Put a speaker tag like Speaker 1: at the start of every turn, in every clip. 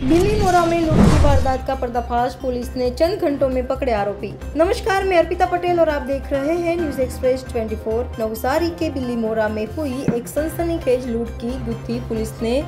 Speaker 1: दिल्ली मोरा में लूट की वारदात का पर्दाफाश, पुलिस ने चंद घंटों में पकड़े आरोपी। नमस्कार, मैं अर्पिता पटेल और आप देख रहे हैं न्यूज एक्सप्रेस 24। नवसारी के बिल्ली मोरा में हुई एक सनसनीखेज लूट की गुत्थी पुलिस ने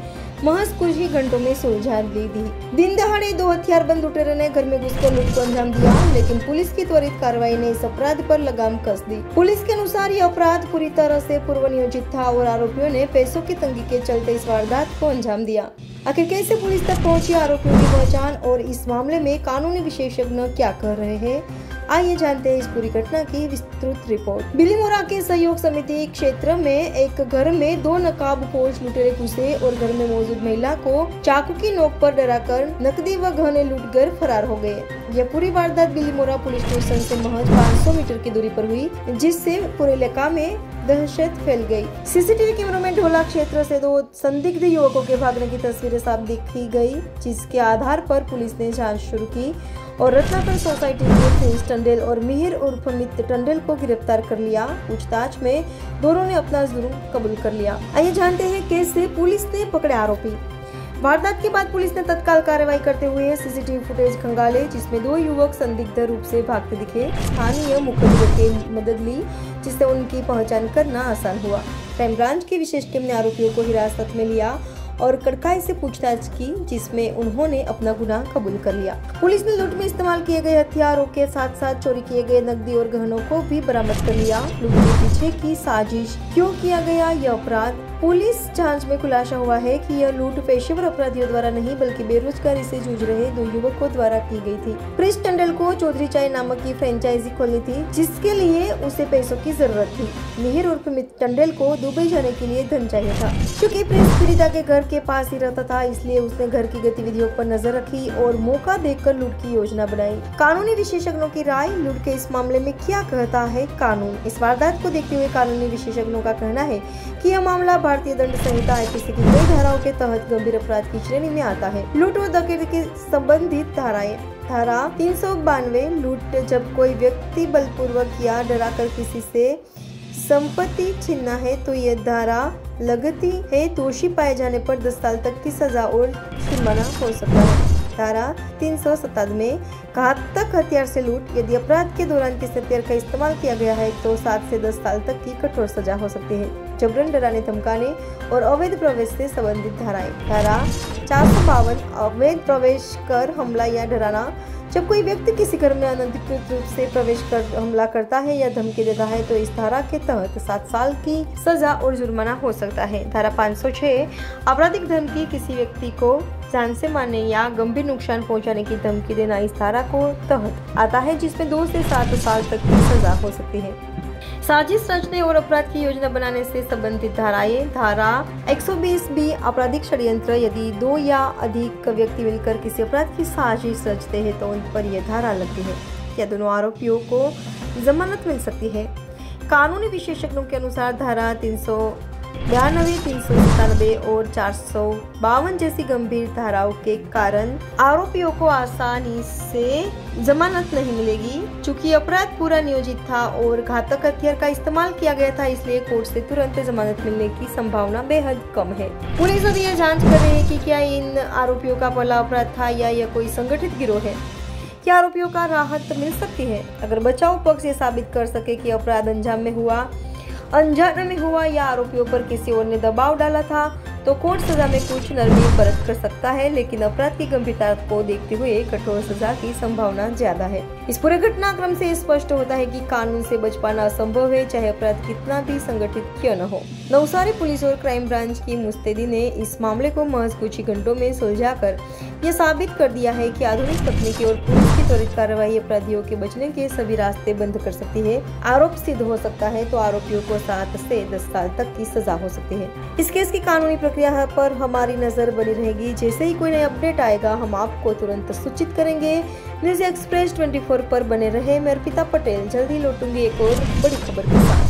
Speaker 1: महज कुछ ही घंटों में सुलझा ली थी। दिन दहाड़े दो हथियारबंद लुटेरों ने घर में घुसकर लूट को अंजाम दिया, लेकिन पुलिस की त्वरित कार्रवाई ने इस अपराध पर लगाम कस दी। पुलिस के अनुसार यह अपराध पूरी तरह से पूर्व नियोजित था और आरोपियों ने पैसों की तंगी के चलते इस वारदात को अंजाम दिया। आखिर कैसे पुलिस तक पहुंची आरोपियों की पहचान और इस मामले में कानूनी विशेषज्ञ क्या कह रहे हैं, आइए जानते हैं इस पूरी घटना की विस्तृत रिपोर्ट। बिल्ली मोरा के सहयोग समिति क्षेत्र में एक घर में दो नकाबपोश लुटेरे घुसे और घर में मौजूद महिला को चाकू की नोक पर डराकर नकदी व गहने लूटकर फरार हो गए। यह पूरी वारदात बिल्ली मोरा पुलिस स्टेशन से महज 500 मीटर की दूरी पर हुई, जिससे पूरे इलाका में दहशत फैल गई। सीसीटीवी कैमरों में ढोला क्षेत्र से दो संदिग्ध युवकों के भागने की तस्वीरें साफ दिखी गई, जिसके आधार पर पुलिस ने जांच शुरू की और रत्नाकर सोसाइटी के प्रिंस टंडेल और मिहिर उर्फ मित टंडेल को गिरफ्तार कर लिया। पूछताछ में दोनों ने अपना जुर्म कबूल कर लिया। आइए जानते हैं कैसे पुलिस ने पकड़े आरोपी। वारदात के बाद पुलिस ने तत्काल कार्रवाई करते हुए सीसीटीवी फुटेज खंगाले, जिसमें दो युवक संदिग्ध रूप से भागते दिखे। स्थानीय मुखबिरों की मदद ली, जिससे उनकी पहचान करना आसान हुआ। क्राइम ब्रांच की विशेष टीम ने आरोपियों को हिरासत में लिया और कड़काई से पूछताछ की, जिसमें उन्होंने अपना गुनाह कबूल कर लिया। पुलिस ने लूट में इस्तेमाल किए गए हथियारों के साथ साथ चोरी किए गए नकदी और गहनों को भी बरामद कर लिया। लूट के पीछे की साजिश क्यों किया गया यह अपराध, पुलिस जांच में खुलासा हुआ है कि यह लूट पेशेवर अपराधियों द्वारा नहीं बल्कि बेरोजगारी से जूझ रहे दो युवकों द्वारा की गई थी। प्रिंस टंडेल को चौधरी चाय नामक की फ्रेंचाइजी खोलनी थी, जिसके लिए उसे पैसों की जरूरत थी। मिहिर उर्फ मित टंडेल को दुबई जाने के लिए धन चाहिए था। क्योंकि प्रिंस पीड़िता के घर के पास ही रहता था, इसलिए उसने घर की गतिविधियों पर नजर रखी और मौका देखकर लूट की योजना बनाई। कानूनी विशेषज्ञों की राय, लूट के इस मामले में क्या कहता है कानून। इस वारदात को देखते हुए कानूनी विशेषज्ञों का कहना है कि यह मामला भारतीय दंड संहिता IPC की कई धाराओं के तहत गंभीर अपराध की श्रेणी में आता है। लूट और डकैती की संबंधित धाराएं। धारा 392 लूट, जब कोई व्यक्ति बलपूर्वक या डराकर किसी से संपत्ति छीनना है तो यह धारा लगती है। दोषी पाए जाने पर 10 साल तक की सजा और जुर्माना हो सकता है। धारा 397 में घातक हथियार से लूट, यदि अपराध के दौरान किसी हथियार का इस्तेमाल किया गया है तो 7 से 10 साल तक की कठोर सजा हो सकती है। जबरन, डराने, धमकाने और अवैध प्रवेश से संबंधित धाराएं। धारा 452 अवैध प्रवेश कर हमला या डराना, जब कोई व्यक्ति किसी घर में अनधिकृत रूप से प्रवेश कर हमला करता है या धमकी देता है तो इस धारा के तहत 7 साल की सजा और जुर्माना हो सकता है। धारा 506 आपराधिक धमकी, किसी व्यक्ति को जान से मारने या गंभीर नुकसान पहुंचाने की धमकी देना इस धारा को तहत आता है, जिसमें 2 से 7 साल तक की सजा हो सकती है। साजिश रचने और अपराध की योजना बनाने से संबंधित धाराएं। धारा 120B आपराधिक षड्यंत्र, यदि 2 या अधिक व्यक्ति मिलकर किसी अपराध की साजिश रचते हैं तो उन पर यह धारा लगती है या दोनों आरोपियों को जमानत मिल सकती है। कानूनी विशेषज्ञों के अनुसार धारा 392, 397 और 452 जैसी गंभीर धाराओं के कारण आरोपियों को आसानी से जमानत नहीं मिलेगी। चूंकि अपराध पूरा नियोजित था और घातक हथियार का इस्तेमाल किया गया था, इसलिए कोर्ट से तुरंत जमानत मिलने की संभावना बेहद कम है। पुलिस अभी यह जांच कर रही है कि क्या इन आरोपियों का पहला अपराध था या यह कोई संगठित गिरोह है। क्या आरोपियों का राहत मिल सकती है अगर बचाव पक्ष ये साबित कर सके कि अपराध अनजाने में हुआ या आरोपियों पर किसी और ने दबाव डाला था, तो कोर्ट सजा में कुछ नरमी बरत कर सकता है, लेकिन अपराध की गंभीरता को देखते हुए कठोर सजा की संभावना ज्यादा है। इस पूरे घटनाक्रम से स्पष्ट होता है कि कानून से बच पाना असंभव है, चाहे अपराध कितना भी संगठित क्यों न हो। नवसारी पुलिस और क्राइम ब्रांच की मुस्तैदी ने इस मामले को महज कुछ ही घंटों में सुलझाकर यह साबित कर दिया है कि आधुनिक तकनीकी और पुलिस की त्वरित कार्रवाई अपराधियों के बचने के सभी रास्ते बंद कर सकती है। आरोप सिद्ध हो सकता है तो आरोपियों को 7 से 10 साल तक की सजा हो सकती है। इस केस की कानूनी प्रक्रिया पर हमारी नजर बनी रहेगी। जैसे ही कोई नया अपडेट आएगा हम आपको तुरंत सूचित करेंगे। न्यूज एक्सप्रेस 24 पर बने रहे। मैं अर्पिता पटेल जल्द ही लौटूंगी एक और बड़ी खबर के साथ।